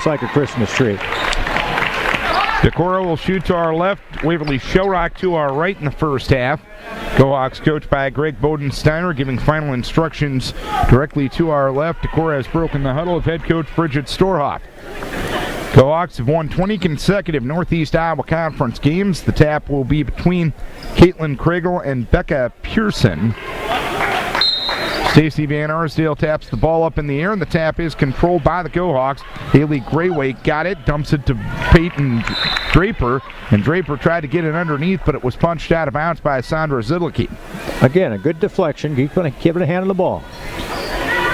It's like a Christmas tree. Decorah will shoot to our left, Waverly Shell Rock to our right in the first half. Go-Hawks coached by Greg Bodensteiner giving final instructions directly to our left. Decorah has broken the huddle of head coach Bridget Storhoff. Go-Hawks have won 20 consecutive Northeast Iowa Conference games. The tap will be between Caitlin Kriegel and Becca Pearson. Stacy Van Arsdale taps the ball up in the air, and the tap is controlled by the Go-Hawks. Haley Grayway got it, dumps it to Peyton Draper, and Draper tried to get it underneath, but it was punched out of bounds by Sandra Zidlicki. Again, a good deflection. Keep it a hand on the ball.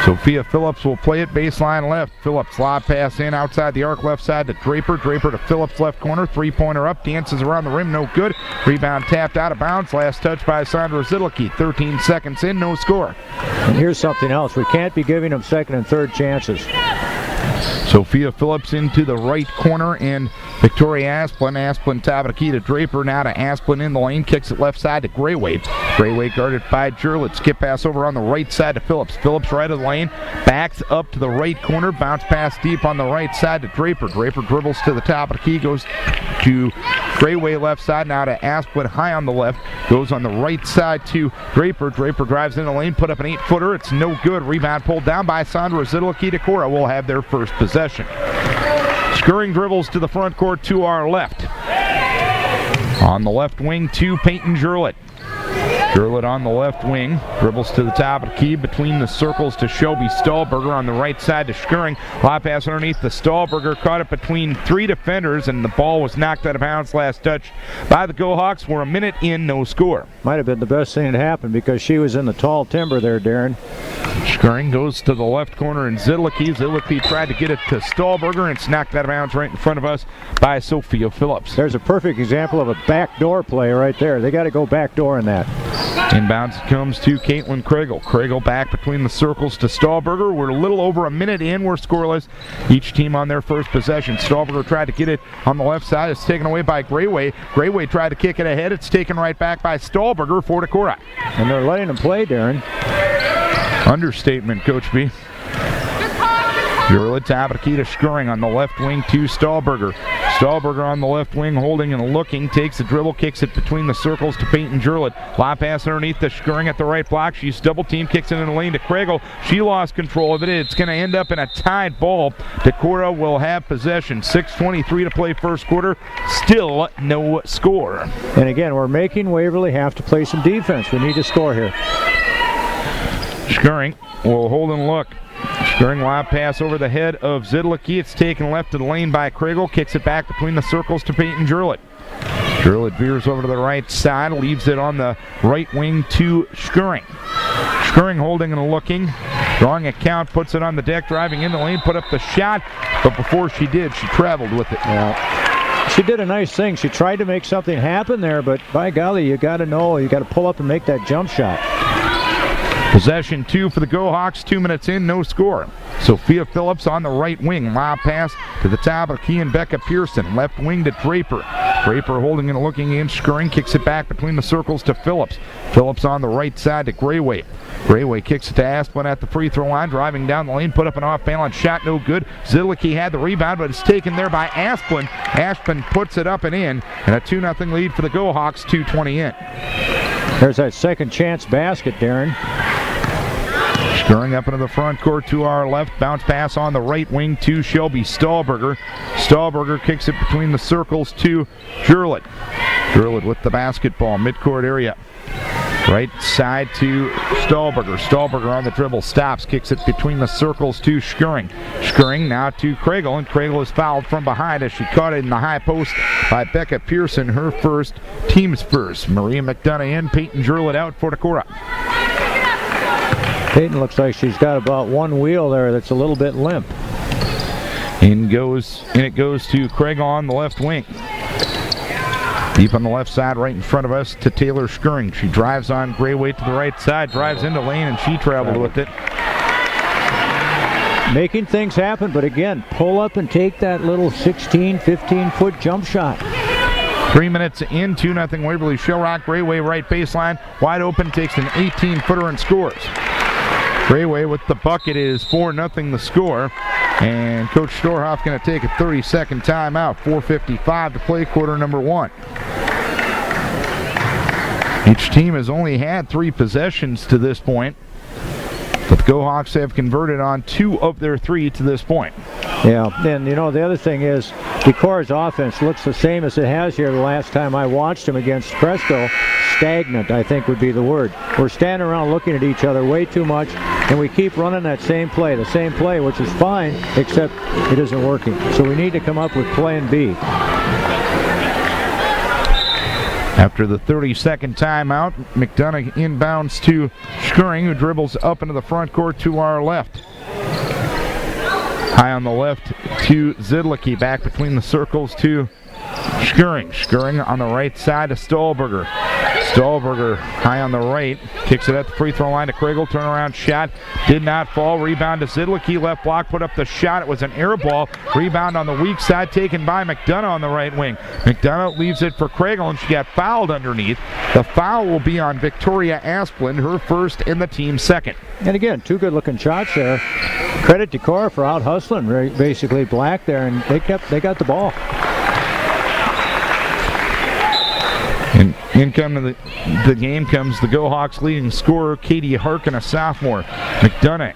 Sophia Phillips will play it baseline left. Phillips lob pass in outside the arc left side to Draper. Draper to Phillips left corner. Three-pointer up. Dances around the rim. No good. Rebound tapped out of bounds. Last touch by Sandra Zidlicki. 13 seconds in. No score. And here's something else. We can't be giving them second and third chances. Sophia Phillips into the right corner, and Victoria Asplin. Asplin top of the key to Draper. Now to Asplin in the lane. Kicks it left side to Grayway. Grayway guarded by Jurlett. Skip pass over on the right side to Phillips. Phillips right of the lane. Backs up to the right corner. Bounce pass deep on the right side to Draper. Draper dribbles to the top of the key. Goes to Grayway left side. Now to Asplin high on the left. Goes on the right side to Draper. Draper drives in the lane. Put up an 8-footer. It's no good. Rebound pulled down by Sandra Zidlicki. Decorah will have their first possession. Scurrying dribbles to the front court to our left. On the left wing to Peyton Jurlett. Jurlett on the left wing, dribbles to the top of the key between the circles to Shelby Stahlberger on the right side to Scurring. Lob pass underneath the Stahlberger, caught it between three defenders, and the ball was knocked out of bounds. Last touch by the Go-Hawks. We're a minute in, no score. Might have been the best thing that happened because she was in the tall timber there, Darren. Scurring goes to the left corner, and Zidlicki. Zidlicki tried to get it to Stahlberger, and it's knocked out of bounds right in front of us by Sophia Phillips. There's a perfect example of a backdoor play right there. They got to go backdoor in that. Inbounds comes to Caitlin Kriegel. Kriegel back between the circles to Stahlberger. We're a little over a minute in. We're scoreless. Each team on their first possession. Stahlberger tried to get it on the left side. It's taken away by Grayway. Grayway tried to kick it ahead. It's taken right back by Stahlberger for Decorah. And they're letting them play, Darren. Understatement, Coach B. Jurlett top of the key to Scurring on the left wing to Stahlberger. Stahlberger on the left wing, holding and looking, takes the dribble, kicks it between the circles to Peyton Jurlett. Lob pass underneath to Scurring at the right block. She's double teamed, kicks it in the lane to Kriegel. She lost control of it. It's going to end up in a tied ball. Decorah will have possession. 6:23 to play first quarter. Still no score. And again, we're making Waverly have to play some defense. We need to score here. Scurring will hold and look. Scurring lob pass over the head of Zidlicki. It's taken left of the lane by Kriegel. Kicks it back between the circles to Peyton Jurlett. Jurlett veers over to the right side. Leaves it on the right wing to Scurring. Scurring holding and looking. Drawing a count. Puts it on the deck. Driving in the lane. Put up the shot. But before she did, she traveled with it. Yeah. She did a nice thing. She tried to make something happen there. But by golly, you got to know. You got to pull up and make that jump shot. Possession 2 for the Go-Hawks, 2 minutes in, no score. Sophia Phillips on the right wing. Lob pass to the top of the key and Becca Pearson. Left wing to Draper. Draper holding and looking in. Scurring kicks it back between the circles to Phillips. Phillips on the right side to Grayway. Grayway kicks it to Asplin at the free throw line. Driving down the lane, put up an off-balance shot, no good. Zidlicki had the rebound, but it's taken there by Asplin. Asplin puts it up and in, and a 2-0 lead for the Go-Hawks, 2:20 in. There's that second chance basket, Darren. Scurring up into the front court to our left. Bounce pass on the right wing to Shelby Stahlberger. Stahlberger kicks it between the circles to Jurlett. Jurlett with the basketball, midcourt area. Right side to Stahlberger. Stahlberger on the dribble, stops, kicks it between the circles to Scurring. Scurring now to Kriegel, and Kriegel is fouled from behind as she caught it in the high post by Becca Pearson, her first, team's first. Maria McDonough in, Peyton Jurlett out for Decorah. Peyton looks like she's got about one wheel there that's a little bit limp. In it goes to Kriegel on the left wing. Deep on the left side, right in front of us to Taylor Scurring. She drives on Grayway to the right side, drives into lane, and she traveled with it. Making things happen, but again, pull up and take that little 16, 15-foot jump shot. 3 minutes in, 2-0 Waverly Shell Rock. Grayway right baseline, wide open, takes an 18-footer and scores. Grayway with the bucket is 4-0 the score. And Coach Storhoff going to take a 30-second timeout. 4:55 to play, quarter number 1. Each team has only had 3 possessions to this point, but the Go-Hawks have converted on 2 of their 3 to this point. Yeah, and the other thing is Decorah's offense looks the same as it has here the last time I watched them against Presco. Stagnant, I think, would be the word. We're standing around looking at each other way too much, and we keep running that same play, which is fine, except it isn't working. So we need to come up with plan B. After the 30-second timeout, McDonough inbounds to Skirring, who dribbles up into the front court to our left. High on the left to Zidlicki, back between the circles to Skirring. Skirring on the right side to Stahlberger. Stahlberger high on the right, kicks it at the free throw line to Kriegel. Turnaround shot did not fall. Rebound to Zidlicki, left block, put up the shot. It was an air ball. Rebound on the weak side, taken by McDonough on the right wing. McDonough leaves it for Kriegel, and she got fouled underneath. The foul will be on Victoria Asplund, her first and the team's second. And again, 2 good-looking shots there. Credit to Decorah for out-hustling basically Black there, and they got the ball. And in coming to the game comes the Go-Hawks leading scorer, Katie Harkin, a sophomore. McDonough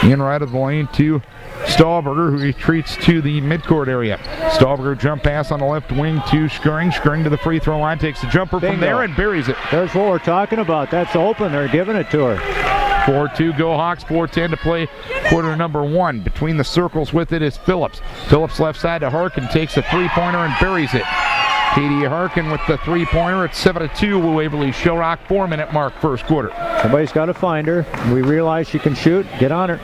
in right of the lane to Stahlberger, who retreats to the midcourt area. Stahlberger jump pass on the left wing to Skirring. Skirring to the free throw line, takes the jumper from there and buries it. There's what we're talking about. That's open. They're giving it to her. 4-2 Go-Hawks, 4:10 to play, quarter number 1. Between the circles with it is Phillips. Phillips left side to Harkin, takes a three-pointer and buries it. Katie Harkin with the three-pointer at 7-2 Waverly Shell Rock, 4-minute mark, first quarter. Somebody's got to find her. We realize she can shoot. Get on her.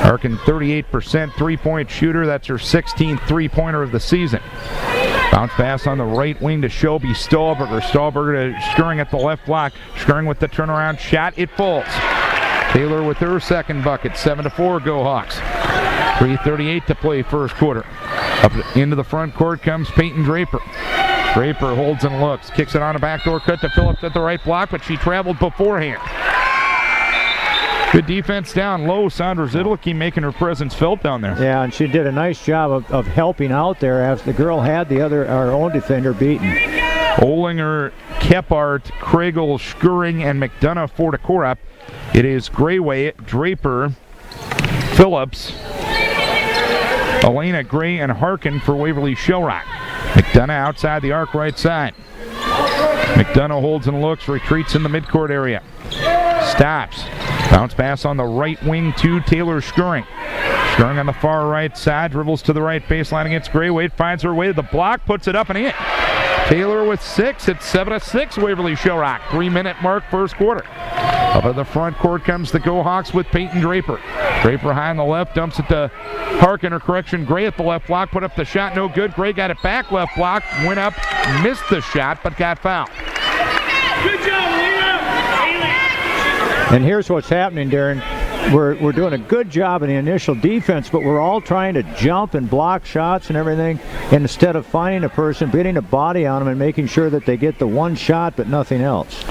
Harkin, 38% three-point shooter. That's her 16th three-pointer of the season. Bounce pass on the right wing to Shelby Stahlberger. Stahlberger to Skirring at the left block. Skirring with the turnaround shot. It falls. Taylor with her second bucket. 7-4 Go-Hawks. 3:38 to play, first quarter. Up into the front court comes Peyton Draper. Draper holds and looks. Kicks it on a backdoor cut to Phillips at the right block, but she traveled beforehand. Good defense down low. Sandra Zidlicki making her presence felt down there. Yeah, and she did a nice job of helping out there as the girl had our own defender beaten. Olinger, Kephart, Kriegel, Skirring, and McDonough for Decorah. It is Grayway, Draper, Phillips, Elena Gray, and Harkin for Waverly Shell Rock. McDonough outside the arc right side. McDonough holds and looks, retreats in the midcourt area. Stops. Bounce pass on the right wing to Taylor Skirring. Skirring on the far right side, dribbles to the right baseline against Grayway, finds her way to the block, puts it up and in. Taylor with 6. It's 7-6 Waverly Shell Rock. 3-minute mark, first quarter. Up at the front court comes the Go-Hawks with Peyton Draper. Draper high on the left, dumps it to Harkin, or correction, Gray at the left block, put up the shot, no good. Gray got it back, left block, went up, missed the shot, but got fouled. Good job, Lena. And here's what's happening, Darren. We're doing a good job in the initial defense, but we're all trying to jump and block shots and everything instead of finding a person, beating a body on them, and making sure that they get the one shot but nothing else.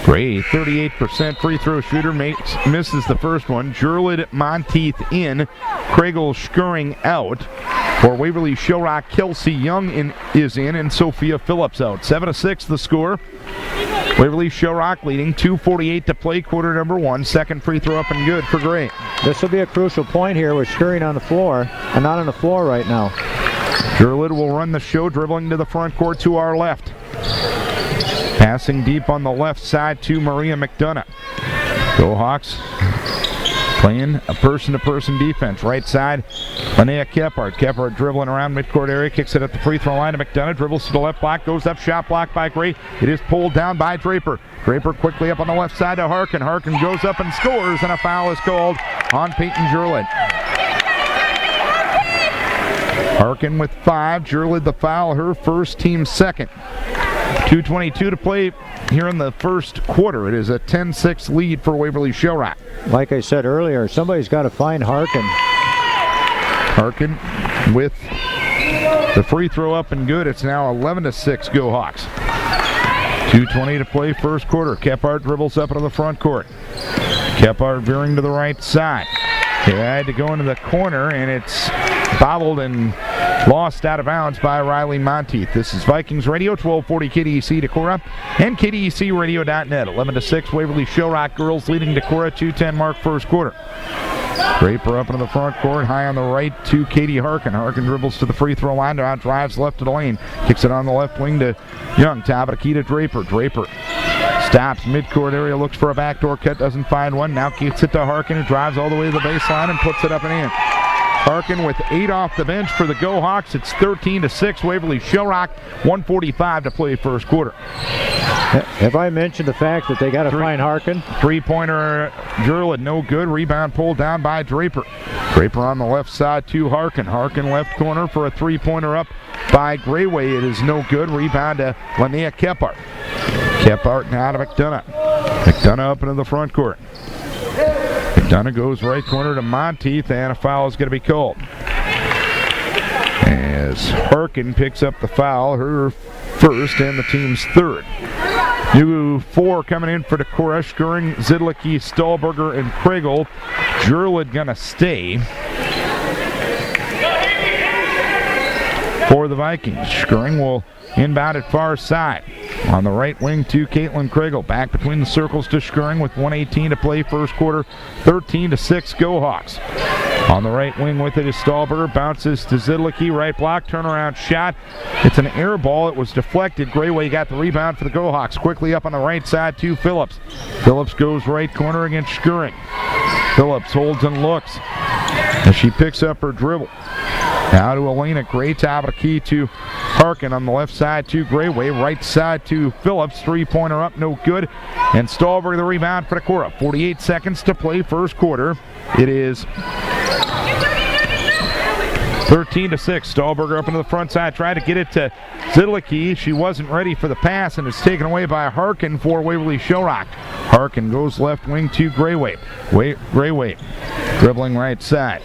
Gray, 38% free throw shooter, misses the first one. Jurlid, Monteith in. Kriegel, Skirring out. For Waverly Shell Rock, Kelsey Young is in, and Sophia Phillips out. 7-6 the score. Waverly Shell Rock leading, 2:48 to play, quarter number 1. Second free throw up and good for Gray. This will be a crucial point here with Skirring on the floor, and not on the floor right now. Jurlid will run the show, dribbling to the front court to our left. Passing deep on the left side to Maria McDonough. Go-Hawks playing a person-to-person defense. Right side, Linnea Kephart. Kephart dribbling around midcourt area, kicks it at the free throw line to McDonough, dribbles to the left block, goes up, shot blocked by Gray. It is pulled down by Draper. Draper quickly up on the left side to Harkin. Harkin goes up and scores, and a foul is called on Peyton Jurlid. Harkin with 5, Jurlid the foul, her first, team second. 2:22 to play here in the first quarter. It is a 10-6 lead for Waverly Shell Rock. Like I said earlier, somebody's got to find Harkin. Harkin with the free throw up and good. It's now 11-6 Go-Hawks. 2:20 to play, first quarter. Kephart dribbles up into the front court. Kephart veering to the right side. He had to go into the corner, and it's bobbled and lost out of bounds by Riley Monteith. This is Vikings Radio, 1240 KDEC Decorah and KDECradio.net. 11-6, Waverly Shell Rock girls leading Decorah, 2:10 mark first quarter. Draper up into the front court, high on the right to Katie Harkin. Harkin dribbles to the free throw line, out drives left of the lane, kicks it on the left wing to Young. Top of the key to Draper. Draper stops midcourt area, looks for a backdoor cut, doesn't find one. Now gets it to Harkin, who drives all the way to the baseline and puts it up and in. Harkin with 8 off the bench for the Go Hawks. It's 13-6, Waverly Shell Rock, 1:45 to play first quarter. Have I mentioned the fact that they got to find Harkin? Three-pointer, Jurlid, no good. Rebound pulled down by Draper. Draper on the left side to Harkin. Harkin left corner for a three-pointer up by Grayway. It is no good. Rebound to Linnea Kephart. Kephart now to McDonough. McDonough up into the front court. McDonough goes right corner to Monteith, and a foul is going to be called. As Harkin picks up the foul, her first and the team's third. New 4 coming in for Decorah: Schuring, Zidlicki, Stahlberger, and Kriegel. Jurlid gonna stay for the Vikings. Schuring will inbound at far side. On the right wing to Caitlin Kriegel. Back between the circles to Schuring with 1:18 to play first quarter. 13-6 Go Hawks. On the right wing with it is Stahlberger. Bounces to Zidlicki. Right block. Turnaround shot. It's an air ball. It was deflected. Grayway got the rebound for the Go Hawks. Quickly up on the right side to Phillips. Phillips goes right corner against Schuring. Phillips holds and looks as she picks up her dribble. Now to Elena Gray. Top of the key to Harkin on the left side to Grayway. Right side to Phillips. Three-pointer up, no good. And Stahlberg the rebound for Decorah. 48 seconds to play first quarter. It is 13-6. Stahlberger up into the front side. Tried to get it to Zidlicki. She wasn't ready for the pass, and it's taken away by Harkin for Waverly Shell Rock. Harkin goes left wing to Grayway. Grayway dribbling right side.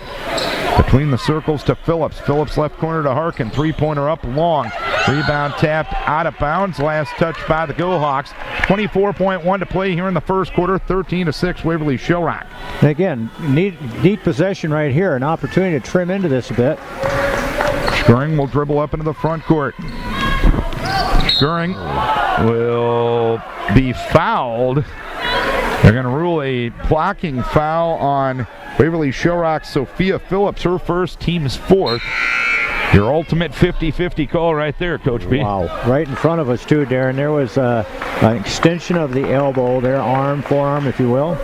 Between the circles to Phillips. Phillips left corner to Harkin. Three-pointer up long. Rebound tapped out of bounds. Last touch by the Go Hawks. 24.1 to play here in the first quarter. 13-6 Waverly Shell Rock. Again, neat possession right here. An opportunity to trim into this a bit. Schuring will dribble up into the front court. Schuring will be fouled. They're going to rule a blocking foul on Waverly Shell Rock's Sophia Phillips, her first, team's fourth. Your ultimate 50-50 call right there, Coach B. Wow, right in front of us too, Darren. There was an extension of the elbow there, forearm, if you will.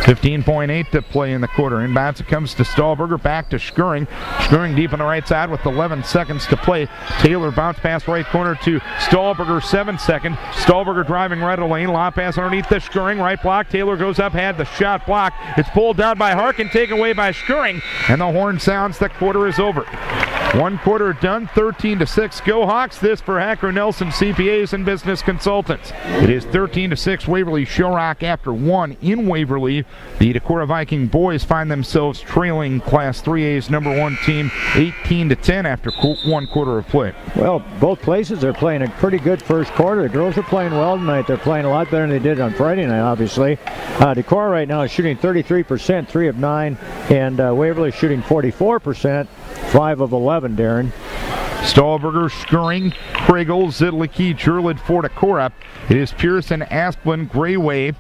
15.8 to play in the quarter. Inbounds it comes to Stahlberger, back to Schuring. Schuring deep on the right side with 11 seconds to play. Taylor bounce pass right corner to Stahlberger, 7 seconds. Stahlberger driving right of the lane. Lob pass underneath the Schuring. Right block. Taylor goes up, had the shot blocked. It's pulled down by Harkin, taken away by Schuring. And the horn sounds. The quarter is over. One quarter done, 13-6 Go Hawks. This for Hacker Nelson CPAs and Business Consultants. It is 13-6 Waverly Shell Rock after one in Waverly. The Decorah Viking boys find themselves trailing Class 3A's number 1 team 18-10 after one quarter of play. Well, both places are playing a pretty good first quarter. The girls are playing well tonight. They're playing a lot better than they did on Friday night, obviously. Decorah right now is shooting 33%, 3 of 9, and Waverly shooting 44%, 5 of 11, Darren. Stahlberger, Schuring, Kriegel, Zidlicki, Jurlid for Decorah. It is Pearson, Asplund, Grayway,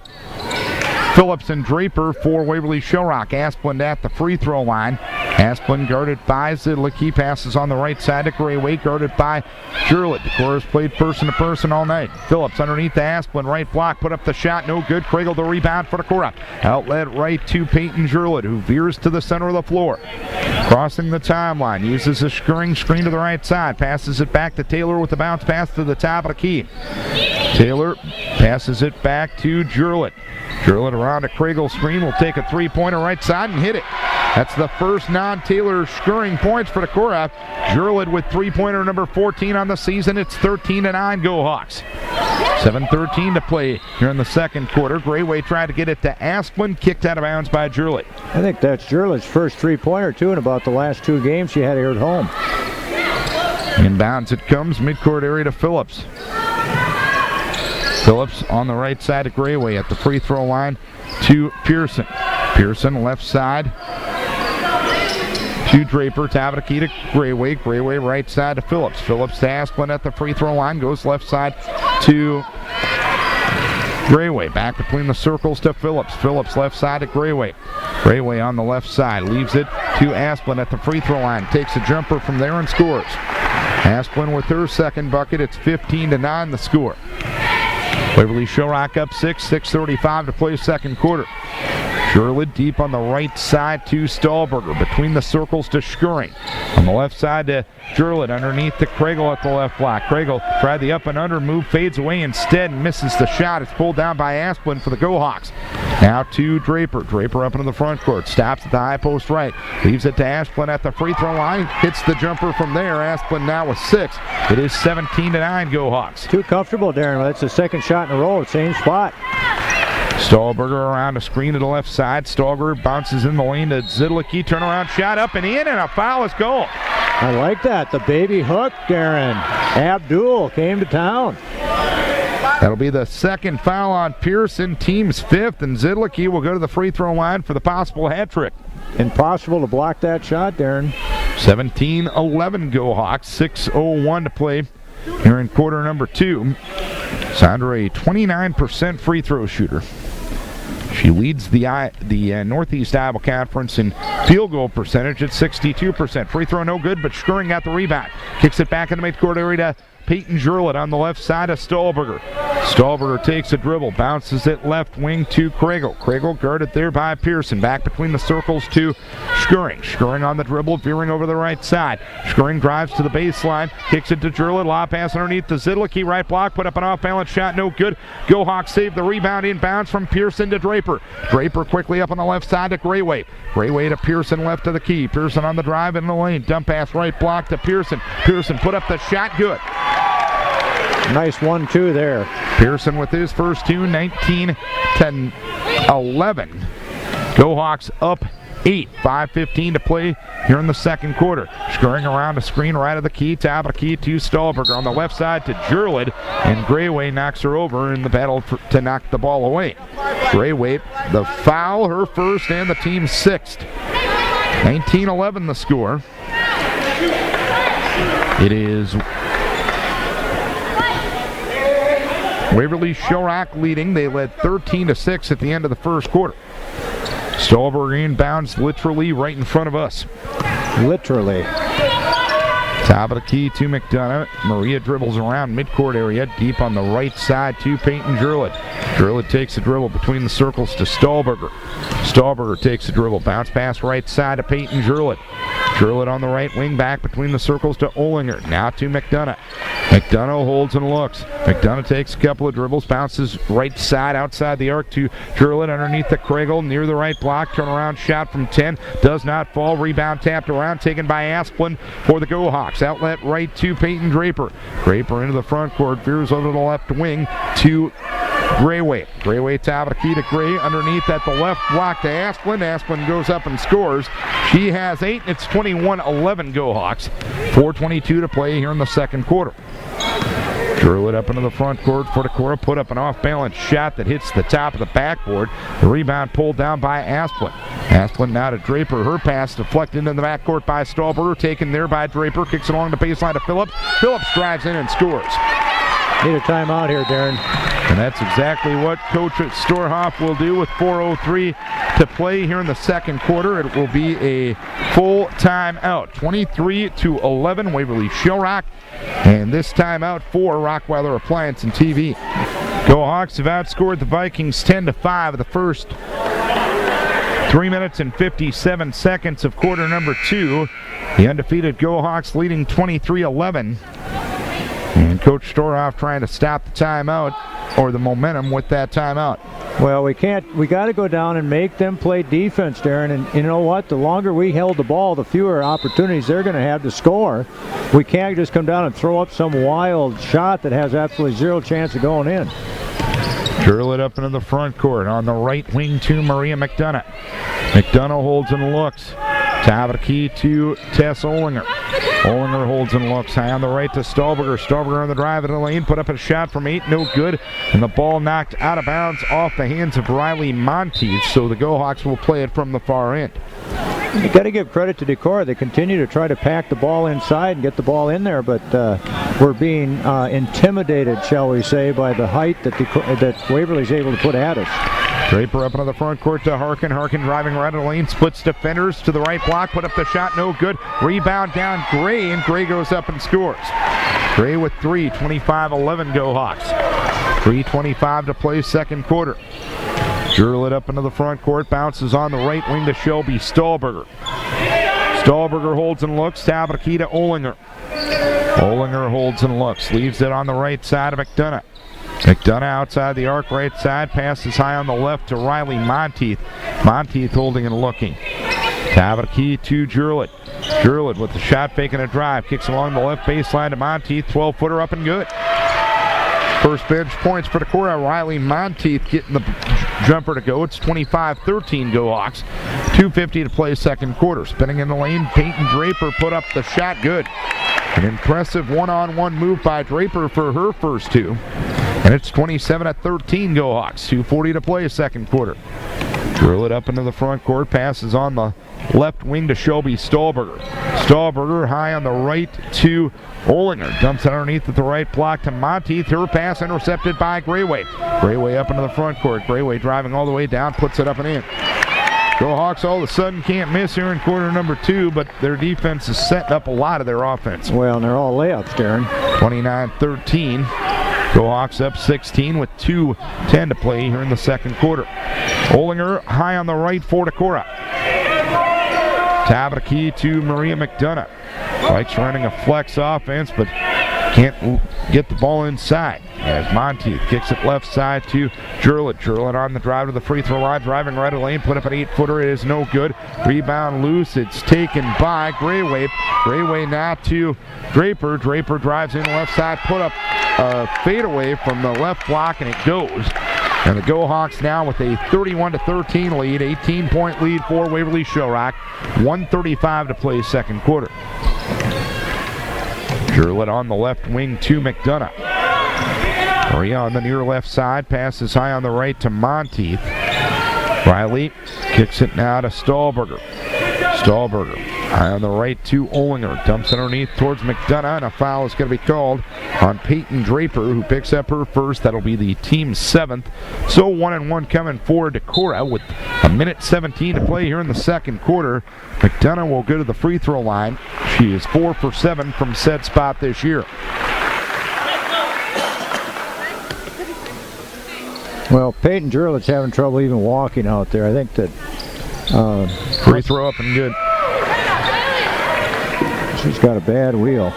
Phillips, and Draper for Waverly Shell Rock. Asplund at the free throw line. Asplund guarded by Zidlicki. Passes on the right side to Grayway, guarded by Jurlid. Decorah's played person-to-person all night. Phillips underneath the Asplund. Right block, put up the shot, no good. Kriegel the rebound for Decorah. Outlet right to Peyton Jurlid, who veers to the center of the floor. Crossing the timeline, uses a Schuring screen to the right side. Passes it back to Taylor with the bounce pass to the top of the key. Taylor passes it back to Jurlid. Jurlid around a Kriegel screen, will take a three-pointer right side and hit it. That's the first non-Taylor Schuring points for Decorah. Jurlid with three-pointer number 14 on the season. It's 13-9 Go Hawks. 7:13 to play here in the second quarter. Grayway tried to get it to Asplund, kicked out of bounds by Jurlid. I think that's Jurlid's first three-pointer, too, in about the last 2 games she had here at home. Inbounds it comes, midcourt area to Phillips. Phillips on the right side of Grayway at the free throw line to Pearson. Pearson left side to Draper. Top of the key to Grayway. Grayway right side to Phillips. Phillips to Asplund at the free throw line. Goes left side to Grayway. Back between the circles to Phillips. Phillips left side to Grayway. Grayway on the left side. Leaves it to Asplund at the free throw line. Takes a jumper from there and scores. Asplund with her second bucket. It's 15-9 the score. Waverly Shell Rock up 6:35 to play second quarter. Sherwood deep on the right side to Stahlberger. Between the circles to Schuring. On the left side to Jurlett underneath to Kriegel at the left block. Kriegel tried the up and under move, fades away instead and misses the shot. It's pulled down by Asplund for the Go-Hawks. Now to Draper. Draper up into the front court. Stops at the high post right. Leaves it to Asplund at the free throw line. Hits the jumper from there. Asplund now with 6. It is 17-9 Go-Hawks. Too comfortable, Darren. That's the second shot in a row. Same spot. Stahlberger around a screen to the left side. Stahlberger bounces in the lane to Zidlicki. Turnaround shot up and in, and a foul is goal. I like that. The baby hook, Darren. Abdul came to town. That'll be the second foul on Pearson, team's 5th, and Zidlicki will go to the free throw line for the possible hat trick. Impossible to block that shot, Darren. 17-11 Go-Hawks. 6:01 to play here in quarter number 2. Sandra, a 29% free throw shooter. She leads the Northeast Iowa Conference in field goal percentage at 62%. Free throw no good, but Schuring got the rebound. Kicks it back in the midcourt area to Peyton Jurlett on the left side of Stahlberger. Stahlberger takes a dribble, bounces it left wing to Kriegel. Kriegel guarded there by Pearson. Back between the circles to Schuring. Schuring on the dribble, veering over the right side. Schuring drives to the baseline, kicks it to Jurlett. Lob pass underneath to Zidlicki. Right block, put up an off-balance shot, no good. Go-Hawks save the rebound inbounds from Pearson to Draper. Draper quickly up on the left side to Grayway. Grayway to Pearson left of the key. Pearson on the drive in the lane. Dump pass right block to Pearson. Pearson put up the shot, good. Nice 1-2 there. Pearson with his first 2, 19-11. Go-Hawks up 8, 5:15 to play here in the second quarter. Scoring around a screen right of the key, top of the key to Stahlberger. On the left side to Jurlett, and Grayway knocks her over in the battle to knock the ball away. Grayway, the foul, her first and the team's 6th. 19-11 the score. It is Waverly Shell Rock leading. They led 13-6 at the end of the first quarter. Stahlberger inbounds literally right in front of us. Literally. Top of the key to McDonough. Maria dribbles around midcourt area, deep on the right side to Peyton Jurlett. Jurlett takes a dribble between the circles to Stahlberger. Stahlberger takes a dribble, bounce pass right side to Peyton Jurlett. Jurlett on the right wing, back between the circles to Olinger. Now to McDonough. McDonough holds and looks. McDonough takes a couple of dribbles, bounces right side outside the arc to Jurlett underneath the Kriegel, near the right block. Turnaround shot from 10. Does not fall. Rebound tapped around, taken by Asplund for the Go-Hawks. Outlet right to Peyton Draper. Draper into the front court, veers over to the left wing to Grayway. Grayway top of the key to Gray. Underneath at the left block to Asplund. Asplund goes up and scores. She has 8, and it's 21-11 Go-Hawks. 4:22 to play here in the second quarter. Drew it up into the front court for Decorah. Put up an off-balance shot that hits the top of the backboard. The rebound pulled down by Asplund. Asplund now to Draper. Her pass deflected into the backcourt by Stahlberger. Taken there by Draper. Kicks it along the baseline to Phillips. Phillips drives in and scores. Need a timeout here, Darren. And that's exactly what Coach Storhoff will do with 4:03 to play here in the second quarter. It will be a full timeout. 23-11 Waverly Shell Rock. And this timeout for Rockweiler Appliance and TV. Go-Hawks have outscored the Vikings 10-5 the first 3 minutes and 57 seconds of quarter number 2. The undefeated Go-Hawks leading 23-11. And Coach Storhoff trying to stop the timeout, or the momentum with that timeout. Well, we got to go down and make them play defense, Darren. And you know what? The longer we held the ball, the fewer opportunities they're going to have to score. We can't just come down and throw up some wild shot that has absolutely zero chance of going in. Curl it up into the front court. On the right wing to Maria McDonough. McDonough holds and looks. Top of the key to Tess Olinger. Olinger holds and looks. High on the right to Stahlberger. Stahlberger on the drive in the lane. Put up a shot from 8. No good. And the ball knocked out of bounds off the hands of Riley Monteith. So the Go-Hawks will play it from the far end. You got to give credit to Decorah. They continue to try to pack the ball inside and get the ball in there, but we're being intimidated, shall we say, by the height that Waverly's able to put at us. Draper up into the front court to Harkin. Harkin driving right of the lane, splits defenders to the right block, put up the shot, no good. Rebound down Gray, and Gray goes up and scores. Gray with 3, 25-11 go Hawks. 3:25 to play second quarter. Jurlet up into the front court, bounces on the right wing to Shelby Stahlberger. Stahlberger holds and looks, Tabaraki to Olinger. Olinger holds and looks, leaves it on the right side of McDonough. McDonough outside the arc, right side, passes high on the left to Riley Monteith. Monteith holding and looking. Tabaraki to Jurlet. Jurlet with the shot fake and a drive, kicks along the left baseline to Monteith, 12-footer up and good. First bench points for Decorah. Riley Monteith getting the jumper to go. It's 25-13 go Hawks. 2:50 to play second quarter. Spinning in the lane, Peyton Draper put up the shot, good. An impressive one-on-one move by Draper for her first two. And it's 27-13 go Hawks. 2:40 to play second quarter. Drill it up into the front court, passes on the left wing to Shelby Stahlberger. Stahlberger high on the right to Olinger. Dumps it underneath at the right block to Monteith. Her pass intercepted by Grayway. Grayway up into the front court. Grayway driving all the way down, puts it up and in. Go Hawks all of a sudden can't miss here in quarter number 2, but their defense is setting up a lot of their offense. Well, and they're all layups, Darren. 29-13. Go Hawks up 16 with 2:10 to play here in the second quarter. Olinger high on the right for Decorah. Tabaraki to Maria McDonough. Likes running a flex offense, but can't get the ball inside. As Monteith kicks it left side to Jurlet. Jurlet on the drive to the free throw line, driving right of the lane, put up an 8-footer. It is no good. Rebound loose. It's taken by Grayway. Grayway now to Draper. Draper drives in left side, put up a fadeaway from the left block, and it goes. And the Go Hawks now with a 31-13 lead, 18-point lead for Waverly Shell Rock. 1:35 to play second quarter. Jurlet on the left wing to McDonough. Maria on the near left side, passes high on the right to Monteith. Riley kicks it now to Stahlberger. Stahlberger high on the right to Olinger. Dumps underneath towards McDonough, and a foul is going to be called on Peyton Draper, who picks up her first. That'll be the team's 7th. So 1-1 coming for Decorah with 1:17 to play here in the second quarter. McDonough will go to the free throw line. She is 4 for 7 from said spot this year. Well, Peyton Jurlet's having trouble even walking out there. I think that free throw up and good. She's got a bad wheel.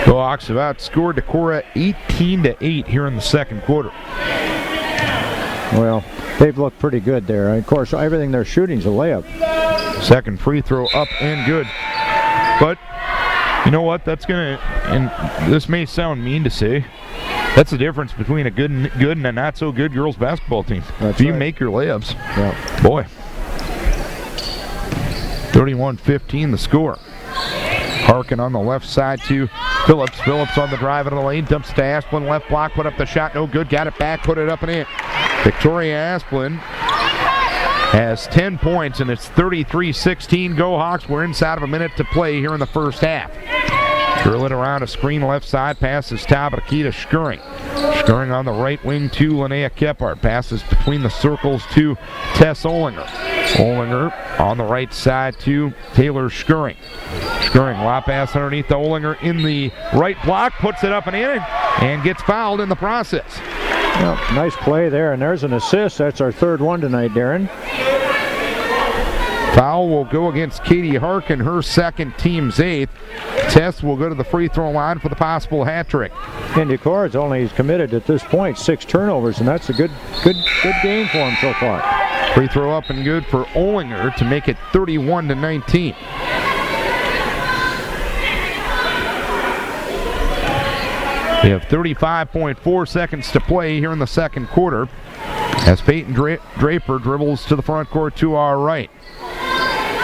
The Hawks have outscored Decorah 18-8 here in the second quarter. Well, they've looked pretty good there. And of course, everything they're shooting is a layup. Second free throw up and good. But you know what? That's gonna, and this may sound mean to say, that's the difference between a good and a not so good girls basketball team. That's if you right. make your layups, yeah. Boy. 31-15 the score. Harkin on the left side to Phillips. Phillips on the drive in the lane, dumps to Asplin, left block, put up the shot, no good, got it back, put it up and in. Victoria Asplin has 10 points, and it's 33-16 Go Hawks. We're inside of a minute to play here in the first half. Curling around a screen left side, passes Tabaraki to Schurring. Schurring on the right wing to Linnea Kephart. Passes between the circles to Tess Olinger. Olinger on the right side to Taylor Schurring. Schurring, lob pass underneath the Olinger in the right block, puts it up and in, and gets fouled in the process. Well, nice play there, and there's an assist. That's our third one tonight, Darren. Foul will go against Katie Harkin, her second, team's 8th. Tess will go to the free throw line for the possible hat trick. And Decorah's only committed at this point 6 turnovers, and that's a good game for him so far. Free throw up and good for Olinger to make it 31-19. We have 35.4 seconds to play here in the second quarter as Peyton Draper dribbles to the front court to our right.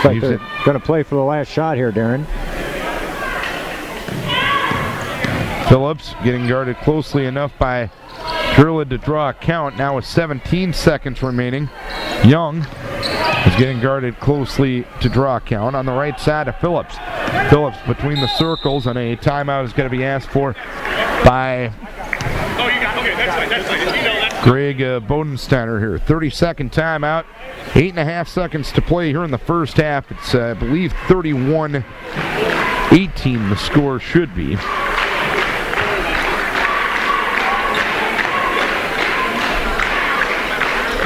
Like they're going to play for the last shot here, Darren. Phillips getting guarded closely enough by Jurlet to draw a count. Now with 17 seconds remaining. Young is getting guarded closely to draw count. On the right side of Phillips. Phillips between the circles, and a timeout is going to be asked for by Greg Bodensteiner here. 30-second timeout. 8.5 seconds to play here in the first half. It's, I believe, 31-18 the score should be.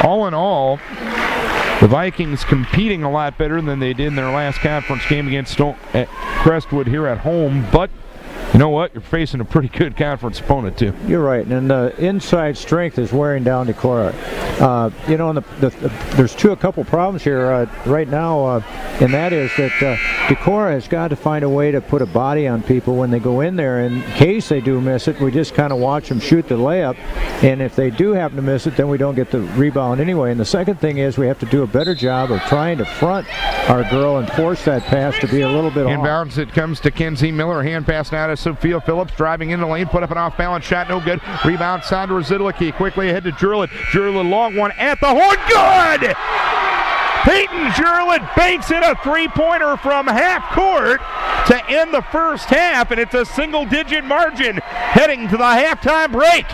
All in all, the Vikings competing a lot better than they did in their last conference game against Crestwood here at home, but you know what? You're facing a pretty good conference opponent, too. You're right, and the inside strength is wearing down Decorah. There's a couple problems here right now, and that is that Decorah has got to find a way to put a body on people when they go in there. In case they do miss it, we just kind of watch them shoot the layup, and if they do happen to miss it, then we don't get the rebound anyway. And the second thing is we have to do a better job of trying to front our girl and force that pass to be a little bit off. Inbounds, it comes to Kenzie Miller. Hand pass now to Sophia Phillips, driving in the lane, put up an off-balance shot, no good. Rebound, Sandra Zidlicki, quickly ahead to Jurlett. Jurlett, long one at the horn, good! Peyton Jurlett banks in a three-pointer from half court to end the first half, and it's a single-digit margin heading to the halftime break.